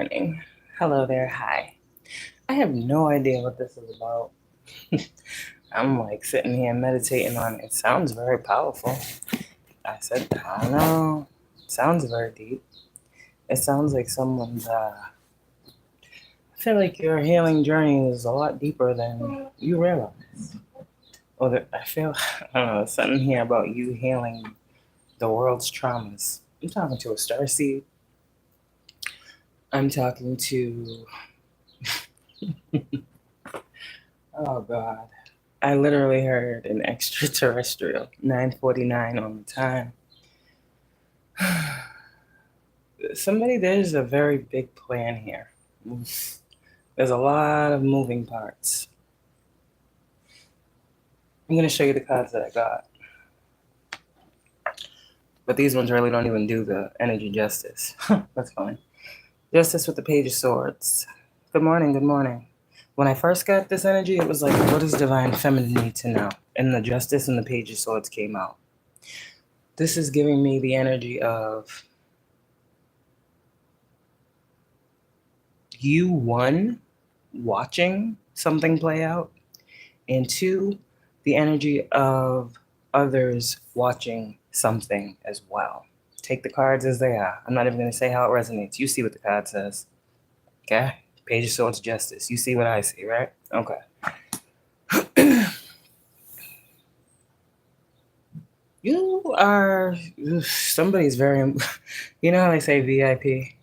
morning. Hello there. Hi. I have no idea what this is about. I'm like sitting here meditating on it. It sounds very powerful. I said, I don't know. It sounds very deep. It sounds like someone's, I feel like your healing journey is a lot deeper than you realize. Or I feel, I don't know, something here about you healing the world's traumas. I'm talking to a starseed. I'm talking to, oh God. I literally heard an extraterrestrial, 9:49 on the time. There's a very big plan here. There's a lot of moving parts. I'm going to show you the cards that I got. But these ones really don't even do the energy justice. That's fine. Justice with the Page of Swords. Good morning, good morning. When I first got this energy, it was like, what does Divine Feminine need to know? And the Justice and the Page of Swords came out. This is giving me the energy of you, one, watching something play out, and two, the energy of others watching something as well. Take the cards as they are. I'm not even going to say how it resonates. You see what the card says. Okay? Page of Swords, Justice. You see what I see, right? Okay. You are somebody's very, you know how they say VIP?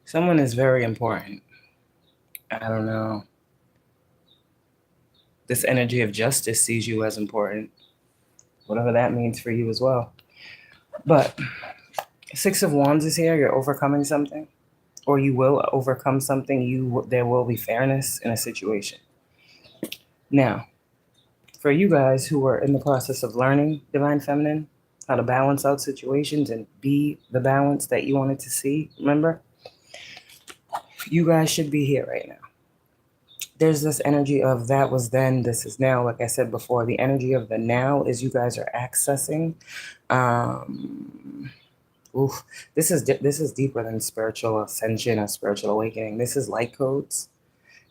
Someone is very important. I don't know. This energy of justice sees you as important, whatever that means for you as well. But Six of Wands is here. You're overcoming something, or you will overcome something. There will be fairness in a situation. Now, for you guys who are in the process of learning Divine Feminine, how to balance out situations and be the balance that you wanted to see, remember? You guys should be here right now. There's this energy of that was then, this is now. Like I said before, the energy of the now is you guys are accessing. This is deeper than spiritual ascension or spiritual awakening. This is light codes.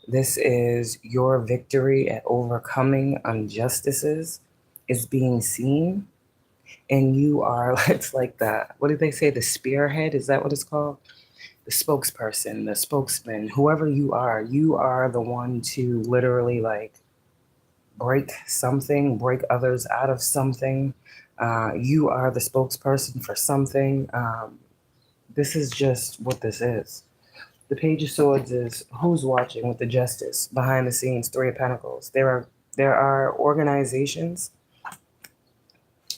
This is your victory at overcoming injustices is being seen. And you are, it's like what did they say? The spearhead? Is that what it's called? The spokesperson, the spokesman, whoever you are the one to literally like break something, break others out of something. You are the spokesperson for something. This is just what this is. The Page of Swords is who's watching with the Justice, behind the scenes, Three of Pentacles. There are organizations,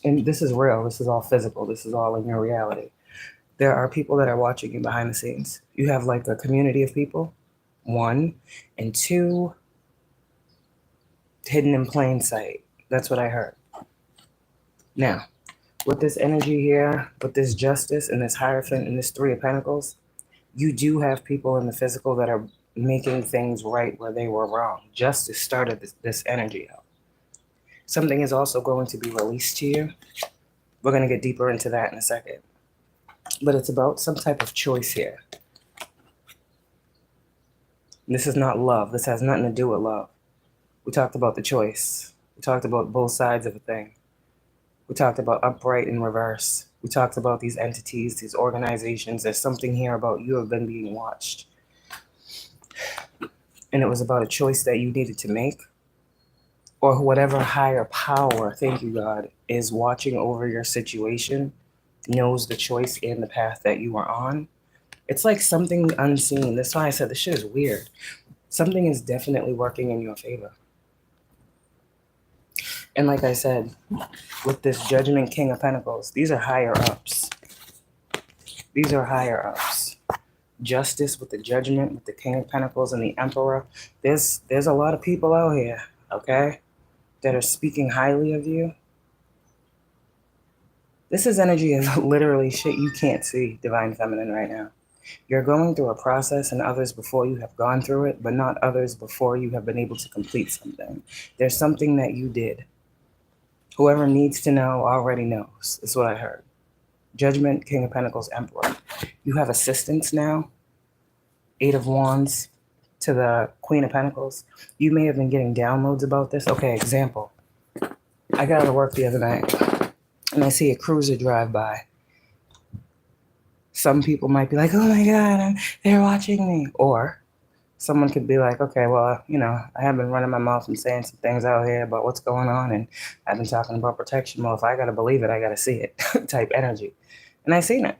and this is real, this is all physical, this is all in your reality. There are people that are watching you behind the scenes. You have like a community of people, one, and two, hidden in plain sight. That's what I heard. Now, with this energy here, with this Justice and this Hierophant and this Three of Pentacles, you do have people in the physical that are making things right where they were wrong. Justice started this energy out. Something is also going to be released to you. We're going to get deeper into that in a second. But it's about some type of choice here. This is not love. This has nothing to do with love. We talked about the choice. We talked about both sides of a thing. We talked about upright and reverse. We talked about these entities, these organizations. There's something here about you have been being watched. And it was about a choice that you needed to make. Or whatever higher power, thank you God, is watching over your situation, knows the choice and the path that you are on. It's like something unseen. That's why I said this shit is weird. Something is definitely working in your favor. And like I said, with this Judgment King of Pentacles, these are higher ups. These are higher ups. Justice with the Judgment, with the King of Pentacles and the Emperor. There's a lot of people out here, okay, that are speaking highly of you. This is energy of literally shit you can't see, Divine Feminine, right now. You're going through a process and others before you have gone through it, but not others before you have been able to complete something. There's something that you did. Whoever needs to know already knows. That's what I heard. Judgment, King of Pentacles, Emperor. You have assistants now. 8 of Wands to the Queen of Pentacles. You may have been getting downloads about this. Okay, example. I got out of work the other night and I see a cruiser drive by. Some people might be like, oh my God, they're watching me. Or someone could be like, okay, well, you know, I have been running my mouth and saying some things out here about what's going on, and I've been talking about protection. Well, if I got to believe it, I got to see it type energy. And I seen it.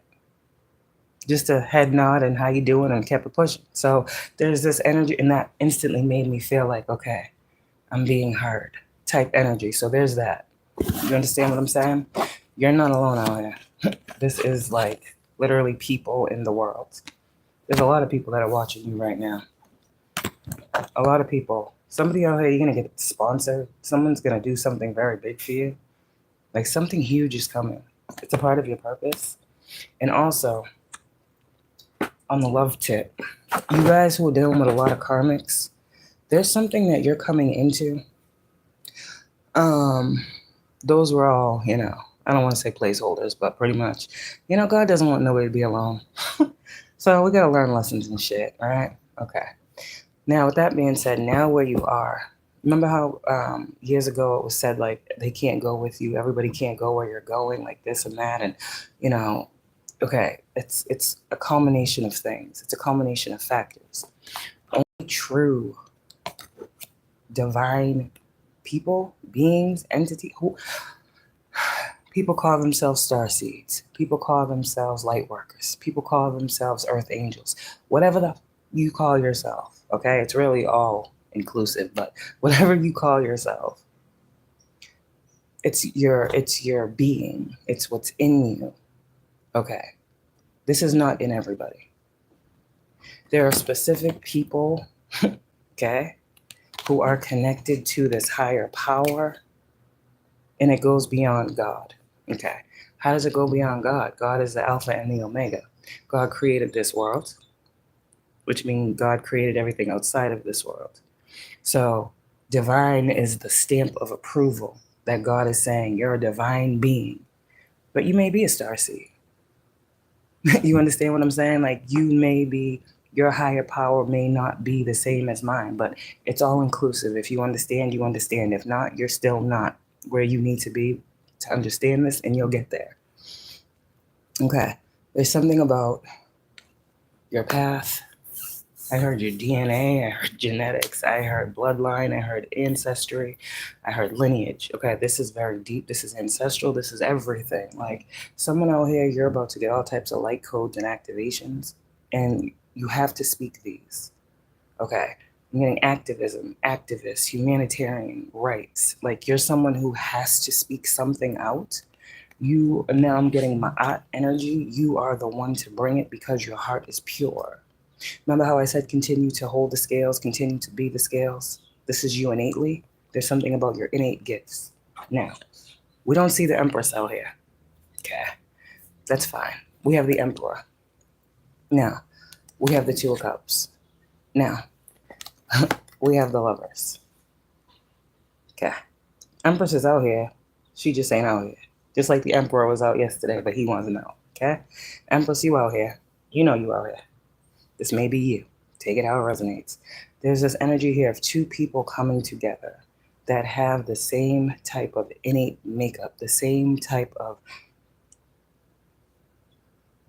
Just a head nod and how you doing, and kept it pushing. So there's this energy, and that instantly made me feel like, okay, I'm being heard type energy. So there's that. You understand what I'm saying? You're not alone out here. This is like literally people in the world. There's a lot of people that are watching you right now. A lot of people. Somebody out here, you're going to get sponsored. Someone's going to do something very big for you. Like something huge is coming. It's a part of your purpose. And also, on the love tip, you guys who are dealing with a lot of karmics, there's something that you're coming into. Those were all, you know, I don't want to say placeholders, but pretty much, you know, God doesn't want nobody to be alone. So we got to learn lessons and shit, all right? Okay. Now, with that being said, now where you are, remember how years ago it was said, like, they can't go with you, everybody can't go where you're going, like this and that, and, you know, okay, it's a culmination of things. It's a culmination of factors. Only true divine people, beings, entity, who people call themselves starseeds. People call themselves light workers. People call themselves earth angels. Whatever you call yourself, okay? It's really all inclusive, but whatever you call yourself, it's your being. It's what's in you. Okay. This is not in everybody. There are specific people, okay, who are connected to this higher power, and it goes beyond God. Okay. How does it go beyond God? God is the Alpha and the Omega. God created this world, which means God created everything outside of this world. So divine is the stamp of approval that God is saying, you're a divine being, but you may be a starseed. You understand what I'm saying? Like, you may be, your higher power may not be the same as mine, but it's all inclusive. If you understand, you understand. If not, you're still not where you need to be to understand this, and you'll get there. Okay. There's something about your path. I heard your DNA, I heard genetics, I heard bloodline, I heard ancestry, I heard lineage. Okay, this is very deep, this is ancestral, this is everything. Like, someone out here, you're about to get all types of light codes and activations, and you have to speak these. Okay, I'm getting activism, activists, humanitarian rights. Like, you're someone who has to speak something out. Now I'm getting my energy. You are the one to bring it because your heart is pure. Remember how I said continue to hold the scales, continue to be the scales? This is you innately. There's something about your innate gifts. Now, we don't see the Empress out here. Okay, that's fine. We have the Emperor. Now, we have the Two of Cups. Now, we have the Lovers. Okay, Empress is out here. She just ain't out here. Just like the Emperor was out yesterday, but he wants to know. Okay, Empress, you out here. You know you out here. This may be you. Take it how it resonates. There's this energy here of two people coming together that have the same type of innate makeup, the same type of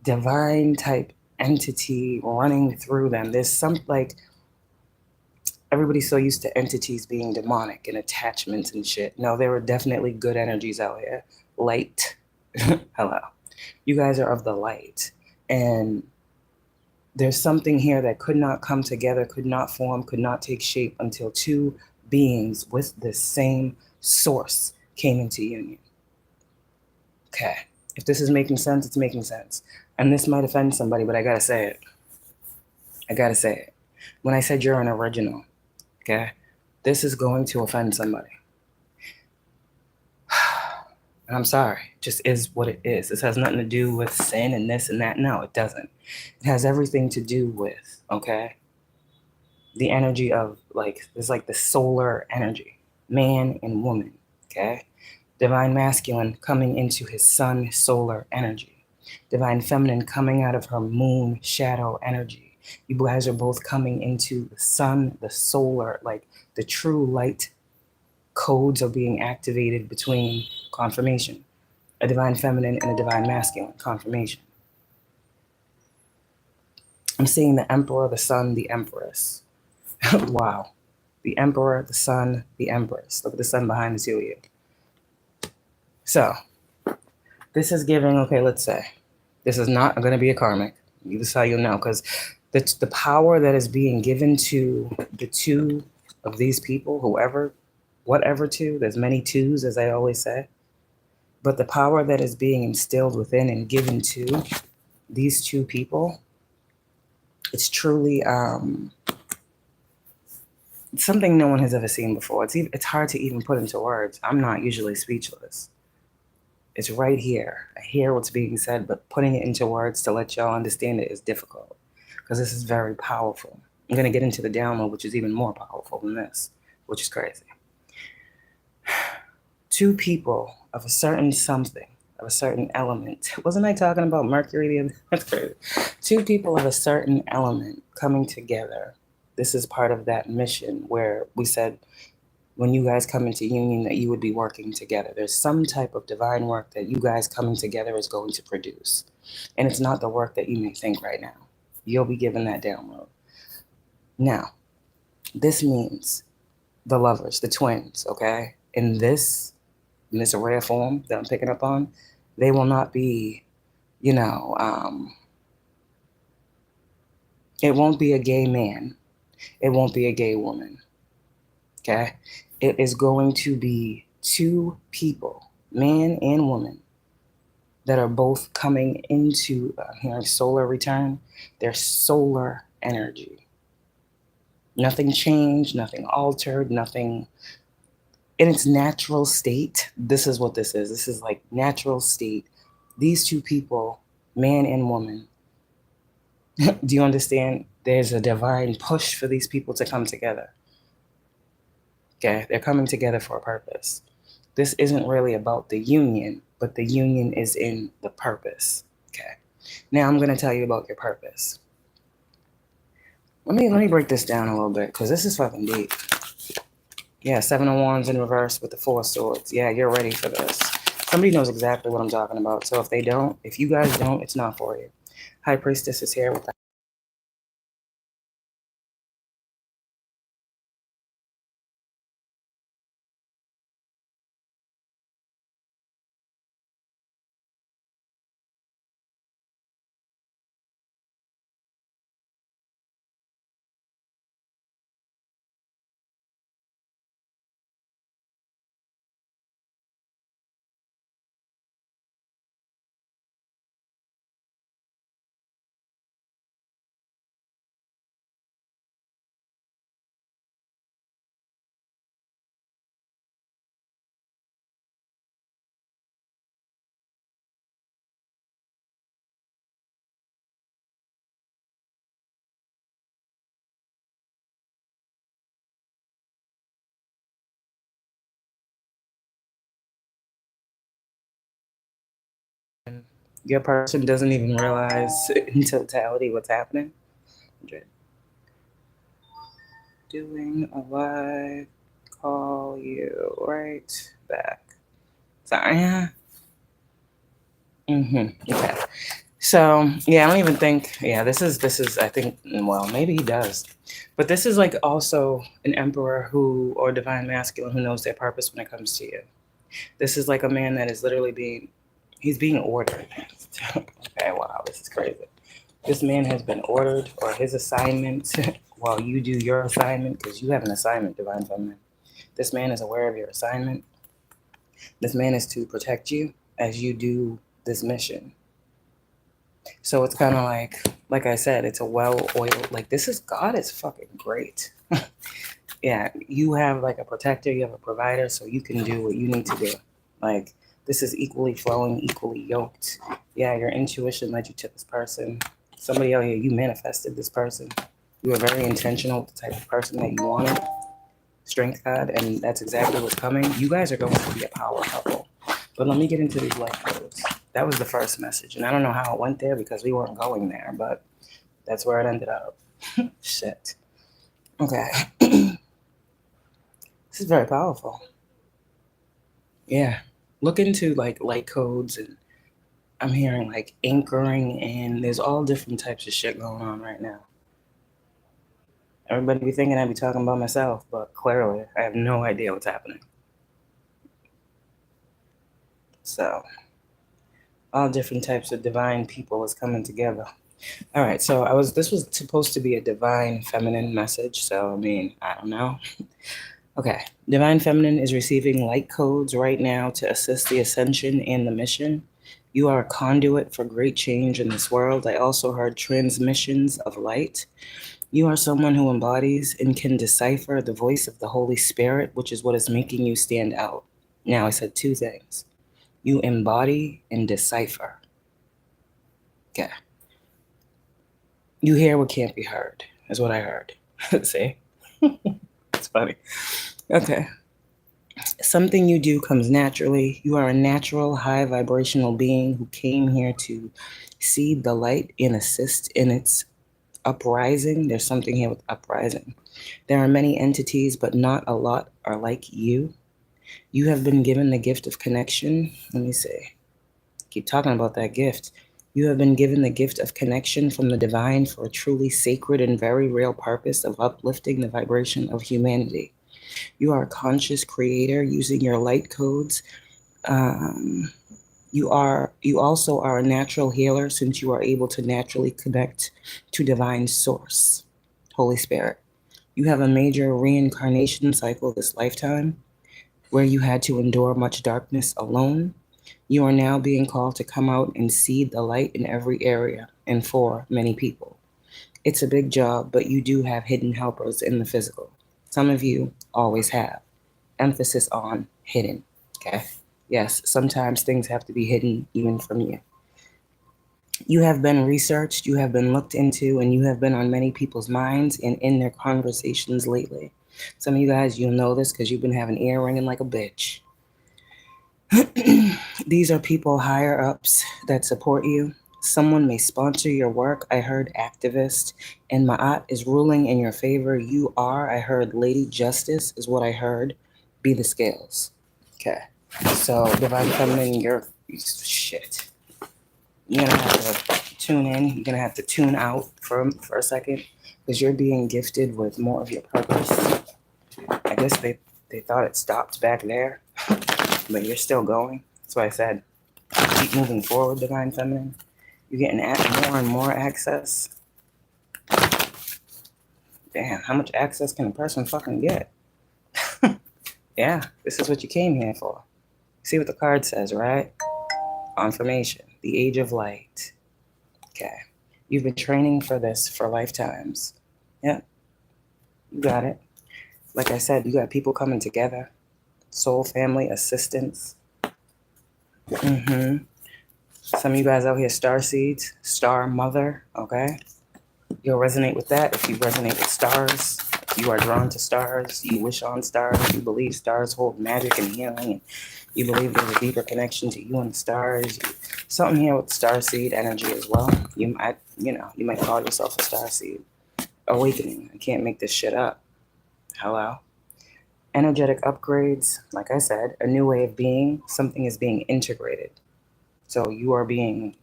divine type entity running through them. There's some, like, everybody's so used to entities being demonic and attachments and shit. No, there were definitely good energies out here. Light. Hello. You guys are of the light. And there's something here that could not come together, could not form, could not take shape until two beings with the same source came into union. Okay. If this is making sense, it's making sense. And this might offend somebody, but I gotta say it. I gotta say it. When I said you're an original, okay, this is going to offend somebody. And I'm sorry, it just is what it is. This has nothing to do with sin and this and that. No, it doesn't. It has everything to do with, okay, the energy of, like, there's like the solar energy, man and woman, okay? Divine masculine coming into his sun solar energy. Divine Feminine coming out of her moon shadow energy. You guys are both coming into the sun, the solar, like the true light codes are being activated between confirmation. A Divine Feminine and a Divine Masculine confirmation. I'm seeing the Emperor, the Sun, the Empress. Wow. The Emperor, the Sun, the Empress. Look at the sun behind the two of you. So, this is giving, okay, let's say, this is not going to be a karmic. This is how you'll know, because the power that is being given to the two of these people, whoever, whatever two, there's many twos, as I always say, but the power that is being instilled within and given to these two people, it's truly something no one has ever seen before. It's hard to even put into words. I'm not usually speechless. It's right here. I hear what's being said, but putting it into words to let y'all understand it is difficult because this is very powerful. I'm going to get into the download, which is even more powerful than this, which is crazy. Two people of a certain something, of a certain element. Wasn't I talking about Mercury the other? That's crazy. Two people of a certain element coming together. This is part of that mission where we said when you guys come into union that you would be working together. There's some type of divine work that you guys coming together is going to produce. And it's not the work that you may think right now. You'll be given that download. Now, this means the lovers, the twins, okay? In this rare form that I'm picking up on, they will not be, it won't be a gay man. It won't be a gay woman, okay? It is going to be two people, man and woman, that are both coming into solar return, their solar energy. Nothing changed, nothing altered, nothing in its natural state. This is what this is. This is like natural state. These two people, man and woman, do you understand? There's a divine push for these people to come together. Okay, they're coming together for a purpose. This isn't really about the union, but the union is in the purpose. Okay, now I'm going to tell you about your purpose. Let me break this down a little bit because this is fucking deep. Yeah, 7 of Wands in reverse with the 4 of Swords. Yeah, you're ready for this. Somebody knows exactly what I'm talking about. So if you guys don't, it's not for you. High Priestess is here with that. Your person doesn't even realize in totality what's happening. Doing a live, call you right back. Sorry. Okay. So yeah, I don't even think. Yeah, this is. I think. Well, maybe he does, but this is like also an emperor or divine masculine who knows their purpose when it comes to you. This is like a man that is literally he's being ordered. Okay, wow, this is crazy. This man has been ordered, or his assignment, while you do your assignment, because you have an assignment, divine feminine. This man is aware of your assignment. This man is to protect you as you do this mission. So it's kind of like I said, it's a well-oiled, like God is fucking great. Yeah, you have like a protector, you have a provider, so you can do what you need to do. Like, this is equally flowing, equally yoked. Yeah, your intuition led you to this person. Somebody out here, you manifested this person. You were very intentional with the type of person that you wanted. Strength God, and that's exactly what's coming. You guys are going to be a power couple. But let me get into these life codes. That was the first message. And I don't know how it went there because we weren't going there, but that's where it ended up. Shit. Okay. This is very powerful. Yeah. Look into like light codes, and I'm hearing like anchoring, and there's all different types of shit going on right now. Everybody be thinking I'd be talking about myself, but clearly I have no idea what's happening. So, all different types of divine people is coming together. All right, so this was supposed to be a divine feminine message, so I mean, I don't know. Okay, divine feminine is receiving light codes right now to assist the ascension and the mission. You are a conduit for great change in this world. I also heard transmissions of light. You are someone who embodies and can decipher the voice of the Holy Spirit, which is what is making you stand out. Now, I said two things. You embody and decipher. Okay. You hear what can't be heard, is what I heard. See? It's funny. Okay. Something you do comes naturally. You are a natural, high vibrational being who came here to seed the light and assist in its uprising. There's something here with uprising. There are many entities, but not a lot are like you. You have been given the gift of connection. Let me see. Keep talking about that gift. You have been given the gift of connection from the divine for a truly sacred and very real purpose of uplifting the vibration of humanity. You are a conscious creator using your light codes. You also are a natural healer, since you are able to naturally connect to divine source, Holy Spirit. You have a major reincarnation cycle this lifetime where you had to endure much darkness alone. You are now being called to come out and seed the light in every area and for many people. It's a big job, but you do have hidden helpers in the physical. Some of you always have. Emphasis on hidden, okay? Yes, sometimes things have to be hidden even from you. You have been researched, you have been looked into, and you have been on many people's minds and in their conversations lately. Some of you guys, you'll know this because you've been having ear ringing like a bitch. These are people higher ups that support you. Someone may sponsor your work. I heard activist, and Ma'at is ruling in your favor. You are, I heard Lady Justice is what I heard. Be the scales. Okay. So, Divine Feminine, you're shit. You're going to have to tune in. You're going to have to tune out for a second, because you're being gifted with more of your purpose. I guess they thought it stopped back there, but you're still going. That's why I said keep moving forward, Divine Feminine. You're getting more and more access. Damn, how much access can a person fucking get? Yeah, this is what you came here for. See what the card says, right? Confirmation. The Age of Light. Okay. You've been training for this for lifetimes. Yep. You got it. Like I said, you got people coming together. Soul family assistance. Some of you guys out here, Starseeds, Star Mother, okay? You'll resonate with that if you resonate with stars. If you are drawn to stars, you wish on stars, you believe stars hold magic and healing, and you believe there's a deeper connection to you and the stars. Something here with Starseed energy as well. You might call yourself a Starseed. Awakening. I can't make this shit up. Hello? Energetic upgrades, like I said, a new way of being. Something is being integrated. So you are being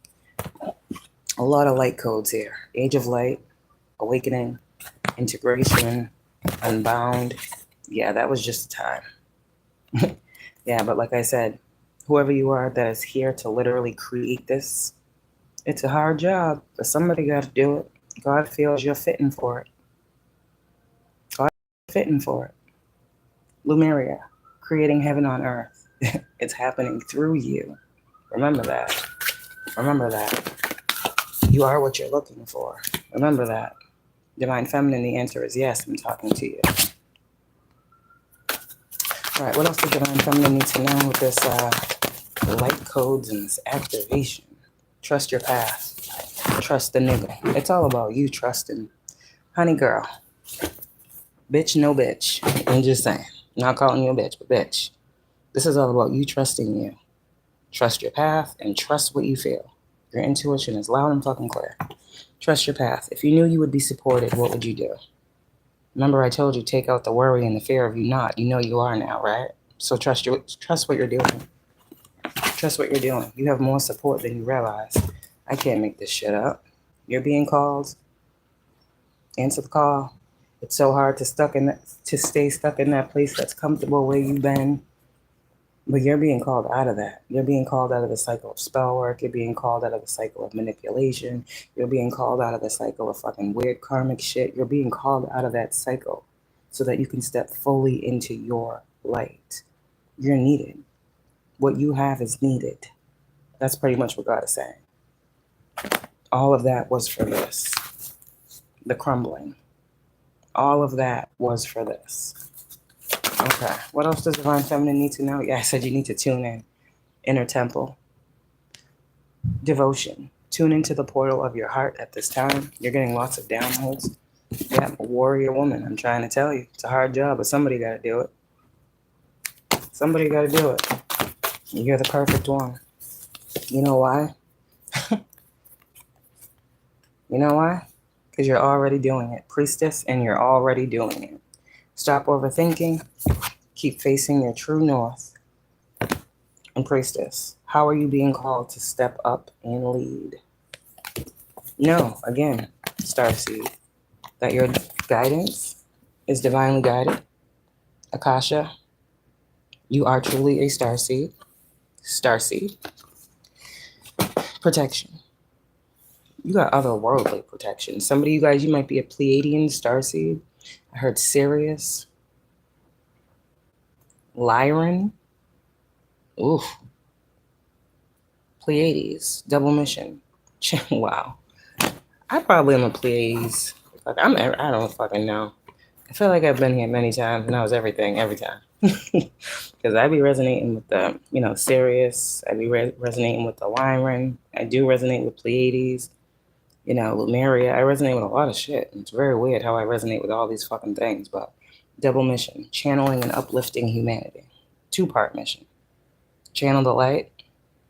a lot of light codes here. Age of Light, Awakening, Integration, Unbound. Yeah, that was just the time. Yeah, but like I said, whoever you are that is here to literally create this, it's a hard job, but somebody got to do it. God feels you're fitting for it. God is fitting for it. Lumeria, creating heaven on earth. It's happening through you. Remember that. Remember that. You are what you're looking for. Remember that. Divine Feminine, the answer is yes, I'm talking to you. All right, what else does Divine Feminine need to know with this light codes and this activation? Trust your path. Trust the nigga. It's all about you trusting. Honey girl. Bitch, no bitch. I'm just saying. Not calling you a bitch, but bitch. This is all about you trusting you. Trust your path and trust what you feel. Your intuition is loud and fucking clear. Trust your path. If you knew you would be supported, what would you do? Remember I told you, take out the worry and the fear of you not. You know you are now, right? So trust what you're doing. Trust what you're doing. You have more support than you realize. I can't make this shit up. You're being called. Answer the call. It's so hard to stay stuck in that place that's comfortable where you've been. But you're being called out of that. You're being called out of the cycle of spell work. You're being called out of the cycle of manipulation. You're being called out of the cycle of fucking weird karmic shit. You're being called out of that cycle so that you can step fully into your light. You're needed. What you have is needed. That's pretty much what God is saying. All of that was for this. The crumbling. All of that was for this. Okay. What else does Divine Feminine need to know? Yeah, I said you need to tune in. Inner temple. Devotion. Tune into the portal of your heart at this time. You're getting lots of downloads. Yeah, warrior woman. I'm trying to tell you. It's a hard job, but somebody got to do it. Somebody got to do it. You're the perfect one. You know why? You know why? Because you're already doing it. Priestess, and you're already doing it. Stop overthinking. Keep facing your true north. And Priestess, how are you being called to step up and lead? No, again, Starseed, that your guidance is divinely guided. Akasha, you are truly a Starseed. Starseed. Protection. You got otherworldly protection. Some of you guys, you might be a Pleiadian Starseed. I heard Sirius. Lyran. Oof. Pleiades. Double mission. Wow. I probably am a Pleiades. Like I don't fucking know. I feel like I've been here many times and I was everything every time. Because I be resonating with the, Sirius. I be resonating with the Lyran. I do resonate with Pleiades. Lumeria. I resonate with a lot of shit. It's very weird how I resonate with all these fucking things. But double mission. Channeling and uplifting humanity. 2-part mission. Channel the light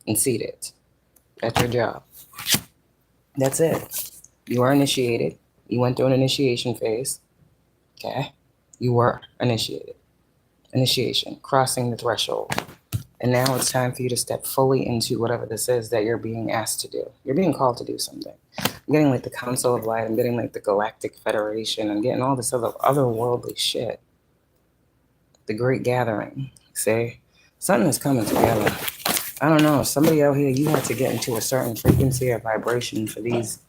and seed it. That's your job. That's it. You are initiated. You went through an initiation phase. Okay? You were initiated. Initiation. Crossing the threshold. And now it's time for you to step fully into whatever this is that you're being asked to do. You're being called to do something. I'm getting like the Council of Light. I'm getting like the Galactic Federation. I'm getting all this otherworldly shit. The Great Gathering. See? Something is coming together. I don't know. Somebody out here, you have to get into a certain frequency or vibration for these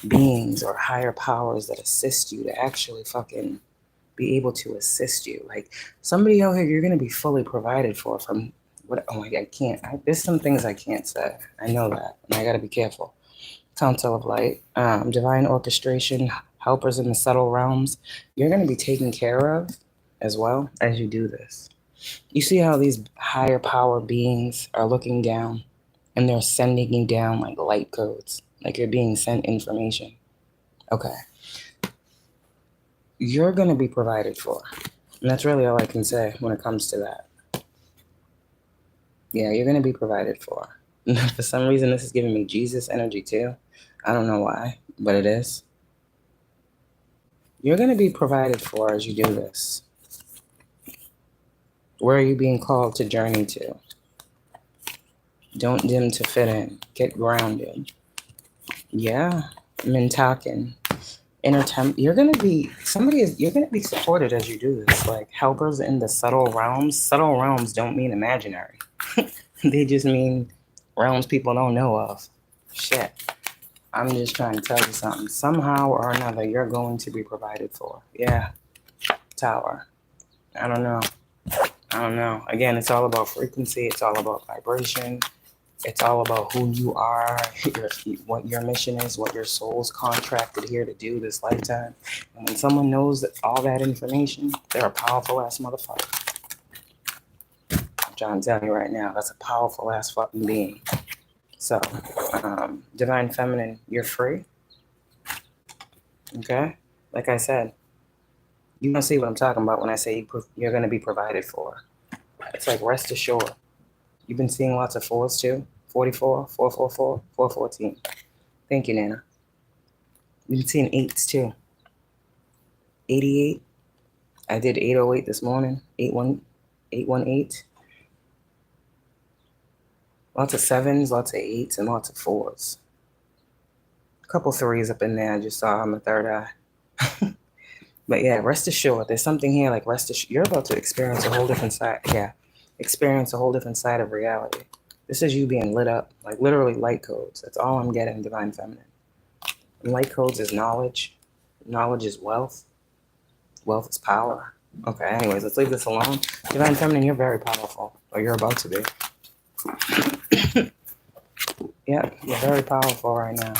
beings or higher powers that assist you to actually fucking be able to assist you. Like somebody out here, you're going to be fully provided for from what? Oh my God, I can't. There's some things I can't say. I know that. And I got to be careful. Council of Light, divine orchestration, helpers in the subtle realms. You're going to be taken care of as well as you do this. You see how these higher power beings are looking down and they're sending you down like light codes, like you're being sent information. Okay. You're going to be provided for. And that's really all I can say when it comes to that. Yeah, you're going to be provided for. For some reason, this is giving me Jesus energy too. I don't know why, but it is. You're going to be provided for as you do this. Where are you being called to journey to? Don't dim to fit in. Get grounded. Yeah. Mintaken. Inner temp. You're going to be supported as you do this. Like helpers in the subtle realms. Subtle realms don't mean imaginary. They just mean realms people don't know of. Shit. I'm just trying to tell you something. Somehow or another, you're going to be provided for. Yeah. Tower. I don't know. Again, it's all about frequency. It's all about vibration. It's all about who you are, what your mission is, what your soul's contracted here to do this lifetime. And when someone knows that all that information, they're a powerful ass motherfucker. I'm trying to tell you right now, that's a powerful ass fucking being. So, Divine Feminine, you're free. Okay? Like I said, you don't see what I'm talking about when I say you're going to be provided for. It's like rest assured. You've been seeing lots of 4s too. 44, 444, 414. Thank you, Nana. You've been seeing 8s too. 88. I did 808 this morning. 818. Lots of 7s, lots of 8s, and lots of 4s. A couple 3s up in there. I just saw on the third eye. But yeah, rest assured, there's something here like rest assured. You're about to experience a whole different side. Yeah, experience a whole different side of reality. This is you being lit up, like literally light codes. That's all I'm getting, Divine Feminine. And light codes is knowledge. Knowledge is wealth. Wealth is power. Okay, anyways, let's leave this alone. Divine Feminine, you're very powerful. Or you're about to be. Yeah, you're very powerful right now.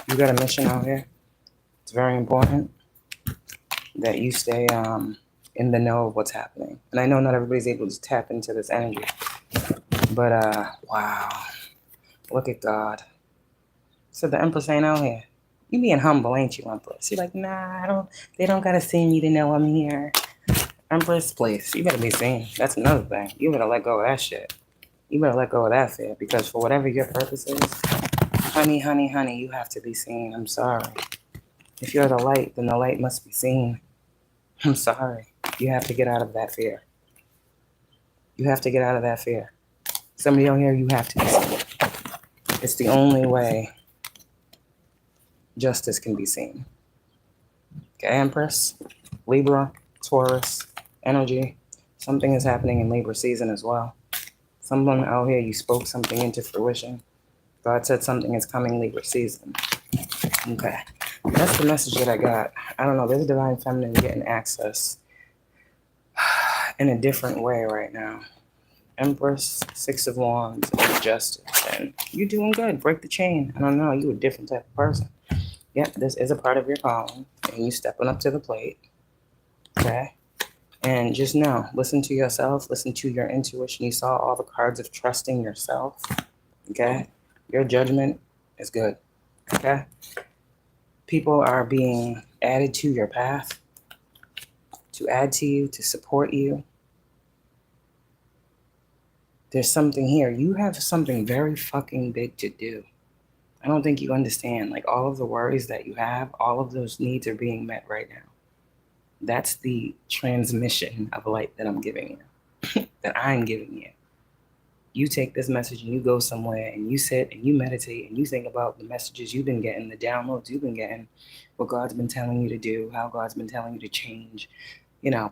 You got a mission out here. It's very important that you stay in the know of what's happening. And I know not everybody's able to tap into this energy. But, wow. Look at God. So the Empress ain't out here. You being humble, ain't you, Empress? You're like, nah, they don't gotta see me to know I'm here. Empress, please, you better be seen. That's another thing. You better let go of that shit. You better let go of that fear, because for whatever your purpose is, honey, honey, honey, you have to be seen. I'm sorry. If you're the light, then the light must be seen. I'm sorry. You have to get out of that fear. You have to get out of that fear. Somebody out here, you have to be seen. It's the only way justice can be seen. Okay, Empress, Libra, Taurus, energy. Something is happening in Libra season as well. Someone out here, you spoke something into fruition. God said something is coming Libra season. Okay. That's the message that I got. I don't know. There's a Divine Feminine getting access in a different way right now. Empress, 6 of Wands, and Justice. And you're doing good. Break the chain. I don't know. You're a different type of person. Yep, this is a part of your calling. And you stepping up to the plate. Okay? And just know, listen to yourself. Listen to your intuition. You saw all the cards of trusting yourself. Okay? Your judgment is good. Okay? People are being added to your path to add to you, to support you. There's something here. You have something very fucking big to do. I don't think you understand. Like, all of the worries that you have, all of those needs are being met right now. That's the transmission of light that I'm giving you, that I'm giving you. You take this message and you go somewhere and you sit and you meditate and you think about the messages you've been getting, the downloads you've been getting, what God's been telling you to do, how God's been telling you to change,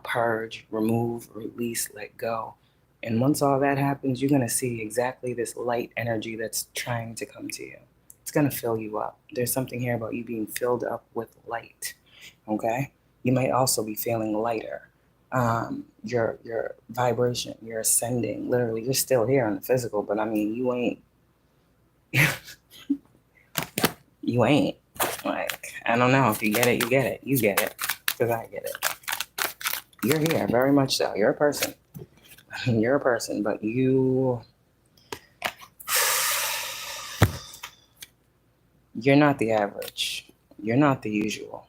purge, remove, release, let go. And once all that happens, you're going to see exactly this light energy that's trying to come to you. It's going to fill you up. There's something here about you being filled up with light, okay? You might also be feeling lighter. Your vibration, you're ascending. Literally, you're still here on the physical, but I mean, you ain't. You ain't. Like, I don't know. If you get it, you get it. You get it. Because I get it. You're here, very much so. You're a person. You're a person, but you're not the average. You're not the usual.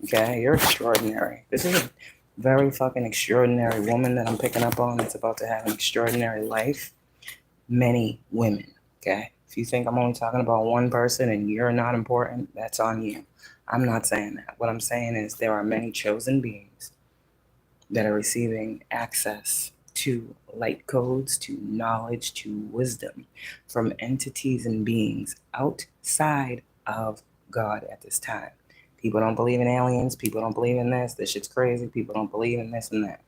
Okay? You're extraordinary. This is a very fucking extraordinary woman that I'm picking up on that's about to have an extraordinary life. Many women, okay? If you think I'm only talking about one person and you're not important, that's on you. I'm not saying that. What I'm saying is there are many chosen beings that are receiving access to light codes, to knowledge, to wisdom from entities and beings outside of God at this time. People don't believe in aliens. People don't believe in this. This shit's crazy. People don't believe in this and that.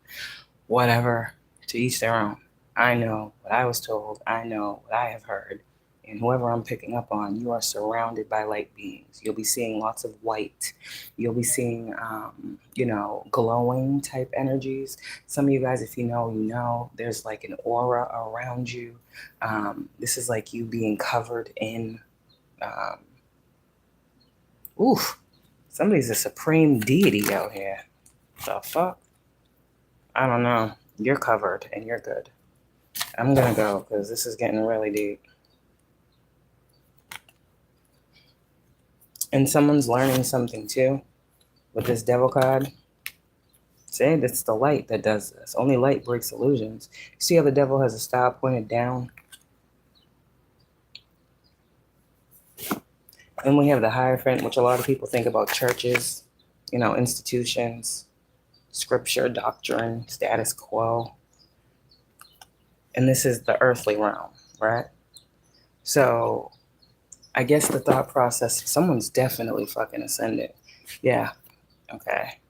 Whatever. To each their own. I know what I was told. I know what I have heard. And whoever I'm picking up on, you are surrounded by light beings. You'll be seeing lots of white. You'll be seeing, glowing type energies. Some of you guys, if you know, there's like an aura around you. This is like you being covered in, somebody's a supreme deity out here. The fuck? I don't know. You're covered and you're good. I'm gonna go because this is getting really deep. And someone's learning something too with this devil card. Say it's the light that does this. Only light breaks illusions. See how the devil has a star pointed down? Then we have the Hierophant, which a lot of people think about churches, you know, institutions, scripture, doctrine, status quo. And this is the earthly realm, right? So I guess the thought process, someone's definitely fucking ascending. Yeah, okay.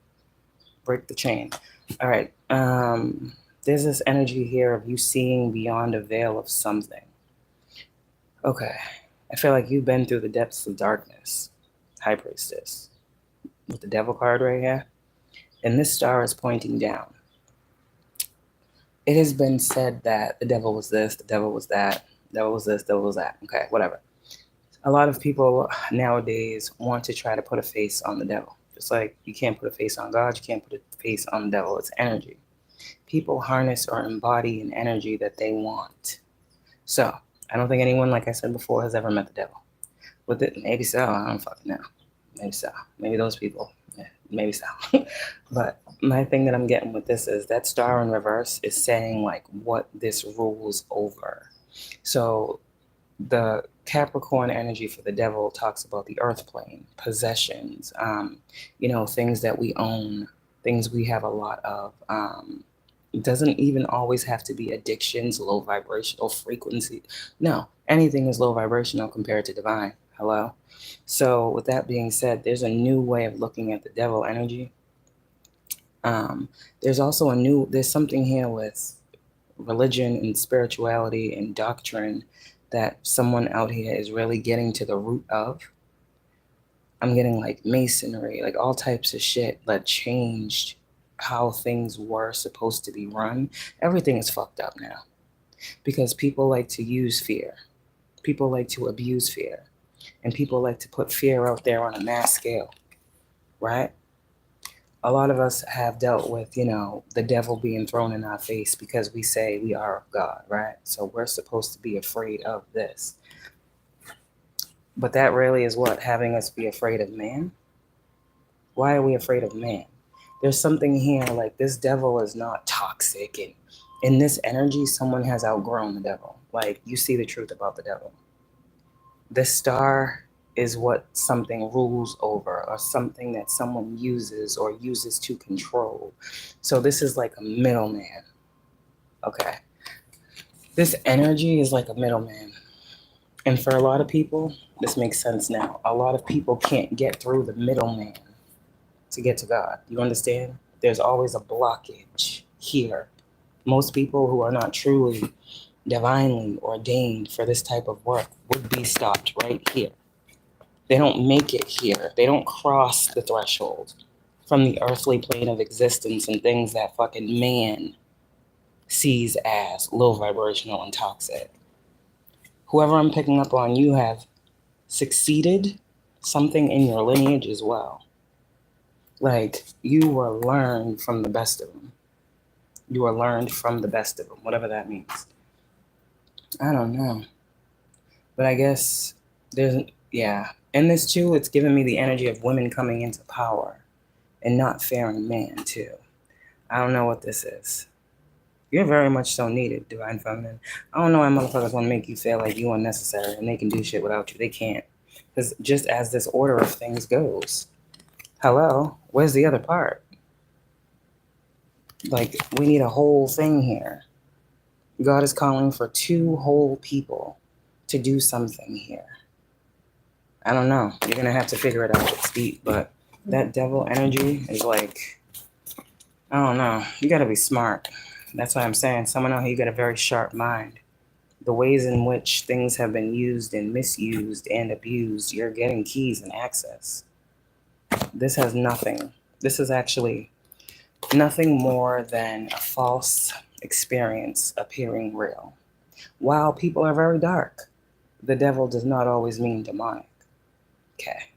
Break the chain. All right. There's this energy here of you seeing beyond a veil of something. Okay. I feel like you've been through the depths of darkness, High Priestess, with the Devil card right here. And this star is pointing down. It has been said that the devil was this, the devil was that, the devil was this, the devil was that. Okay, whatever. A lot of people nowadays want to try to put a face on the devil. Just like you can't put a face on God, you can't put a face on the devil. It's energy. People harness or embody an energy that they want. So, I don't think anyone, like I said before, has ever met the devil. With it, maybe so. I don't fucking know. Maybe so. Maybe those people. Yeah, maybe so. But my thing that I'm getting with this is that star in reverse is saying like what this rules over. So the Capricorn energy for the devil talks about the earth plane, possessions, you know, things that we own, things we have a lot of. It doesn't even always have to be addictions, low vibrational frequency. No, anything is low vibrational compared to divine. Hello? So with that being said, there's a new way of looking at the devil energy. There's also there's something here with religion and spirituality and doctrine that someone out here is really getting to the root of. I'm getting like masonry, like all types of shit that changed how things were supposed to be run. Everything is fucked up now because people like to use fear. People like to abuse fear. And people like to put fear out there on a mass scale, right? A lot of us have dealt with, you know, the devil being thrown in our face because we say we are of God, right? So we're supposed to be afraid of this. But that really is what? Having us be afraid of man? Why are we afraid of man? There's something here like this devil is not toxic. And in this energy, someone has outgrown the devil. Like you see the truth about the devil. This star is what something rules over or something that someone uses or uses to control. So this is like a middleman. Okay. This energy is like a middleman. And for a lot of people, this makes sense now. A lot of people can't get through the middleman to get to God. You understand? There's always a blockage here. Most people who are not truly divinely ordained for this type of work would be stopped right here. They don't make it here. They don't cross the threshold from the earthly plane of existence and things that fucking man sees as low vibrational and toxic. Whoever I'm picking up on, you have succeeded something in your lineage as well. Like, you were learned from the best of them. You were learned from the best of them, whatever that means. I don't know. But I guess yeah. And this too, it's giving me the energy of women coming into power and not fearing man too. I don't know what this is. You're very much so needed, Divine Feminine. I don't know why motherfuckers want to make you feel like you unnecessary and they can do shit without you. They can't. Because just as this order of things goes, hello, where's the other part? Like, we need a whole thing here. God is calling for two whole people to do something here. I don't know. You're going to have to figure it out. It's deep, but that devil energy is like, I don't know. You got to be smart. That's why I'm saying someone out here, you got a very sharp mind. The ways in which things have been used and misused and abused, you're getting keys and access. This has nothing. This is actually nothing more than a false experience appearing real. While people are very dark, the devil does not always mean demonic. Okay.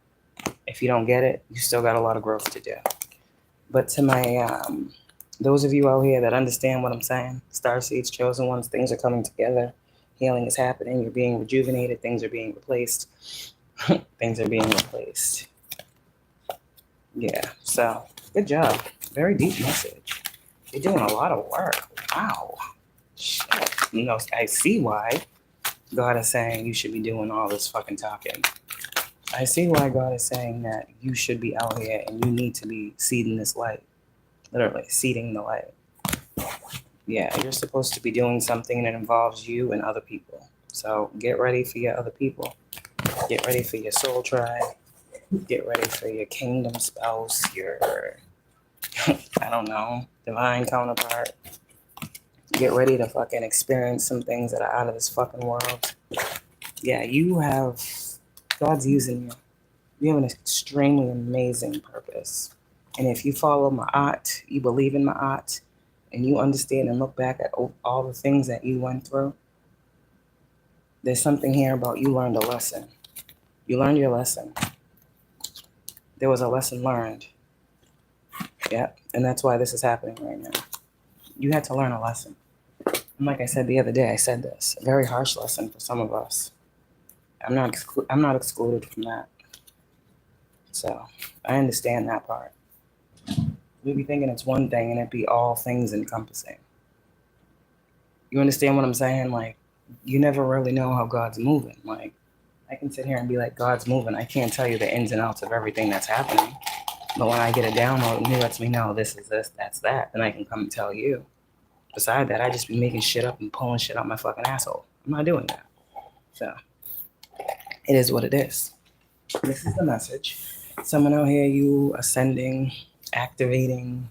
If you don't get it, you still got a lot of growth to do. But to my those of you out here that understand what I'm saying, Starseeds, chosen ones, things are coming together. Healing is happening. You're being rejuvenated. Things are being replaced. Things are being replaced. Yeah, so good job. Very deep message. You're doing a lot of work. Wow. Shit. You know, I see why God is saying you should be doing all this fucking talking. I see why God is saying that you should be out here and you need to be seeding this light. Literally, seeding the light. Yeah, you're supposed to be doing something that involves you and other people. So get ready for your other people. Get ready for your soul tribe. Get ready for your kingdom spouse, your, I don't know, divine counterpart. Get ready to fucking experience some things that are out of this fucking world. Yeah, God's using you. You have an extremely amazing purpose. And if you follow Ma'at, you believe in Ma'at, and you understand and look back at all the things that you went through, there's something here about you learned a lesson. You learned your lesson. There was a lesson learned. Yeah, and that's why this is happening right now. You had to learn a lesson. And like I said the other day, I said this, a very harsh lesson for some of us. I'm not excluded from that. So I understand that part. We be thinking it's one thing and it be all things encompassing. You understand what I'm saying? Like, you never really know how God's moving. Like, I can sit here and be like, God's moving. I can't tell you the ins and outs of everything that's happening. But when I get a download and he lets me know this is this, that's that, then I can come and tell you. Beside that, I just be making shit up and pulling shit out my fucking asshole. I'm not doing that. So, it is what it is. This is the message. Someone out here, you ascending, activating,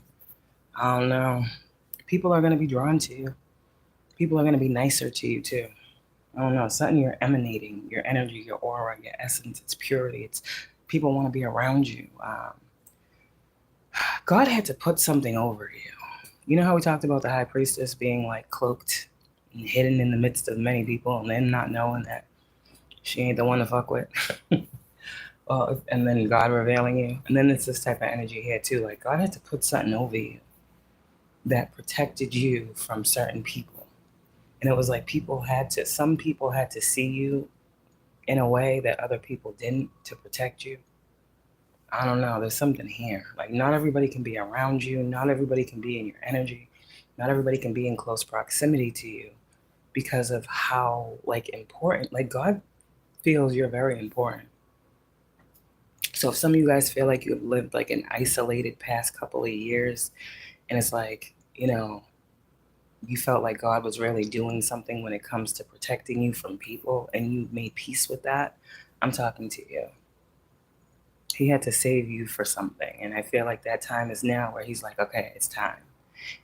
I don't know. People are going to be drawn to you. People are going to be nicer to you too. I don't know. Something you're emanating, your energy, your aura, your essence, its purity. It's people want to be around you. God had to put something over you. You know how we talked about the high priestess being like cloaked and hidden in the midst of many people and then not knowing that she ain't the one to fuck with? And then God revealing you. And then it's this type of energy here too. Like God had to put something over you that protected you from certain people. And it was like some people had to see you in a way that other people didn't to protect you. I don't know. There's something here. Like not everybody can be around you. Not everybody can be in your energy. Not everybody can be in close proximity to you because of how like important, like God feels you're very important. So if some of you guys feel like you've lived like an isolated past couple of years and it's like, you know, you felt like God was really doing something when it comes to protecting you from people and you made peace with that, I'm talking to you. He had to save you for something. And I feel like that time is now where he's like, okay, it's time.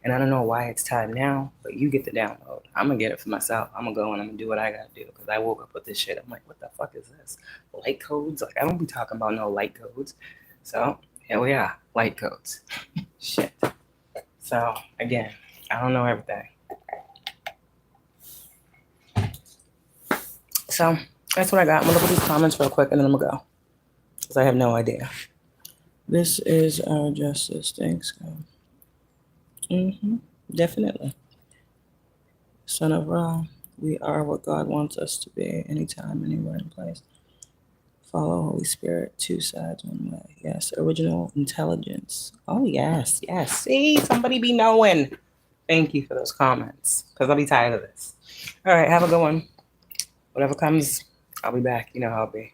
And I don't know why it's time now, but you get the download. I'm going to get it for myself. I'm going to go and I'm going to do what I got to do because I woke up with this shit. I'm like, what the fuck is this? Light codes? Like, I don't be talking about no light codes. So, here we are. Light codes. Shit. So, again, I don't know everything. So, that's what I got. I'm going to look at these comments real quick and then I'm going to go. Because I have no idea. This is our justice. Thanks, God. Definitely. Son of Ra, we are what God wants us to be anytime, anywhere, and place. Follow Holy Spirit, two sides, one way. Yes, original intelligence. Oh, yes, yes. See, somebody be knowing. Thank you for those comments, because I'll be tired of this. All right, have a good one. Whatever comes, I'll be back. You know how I'll be.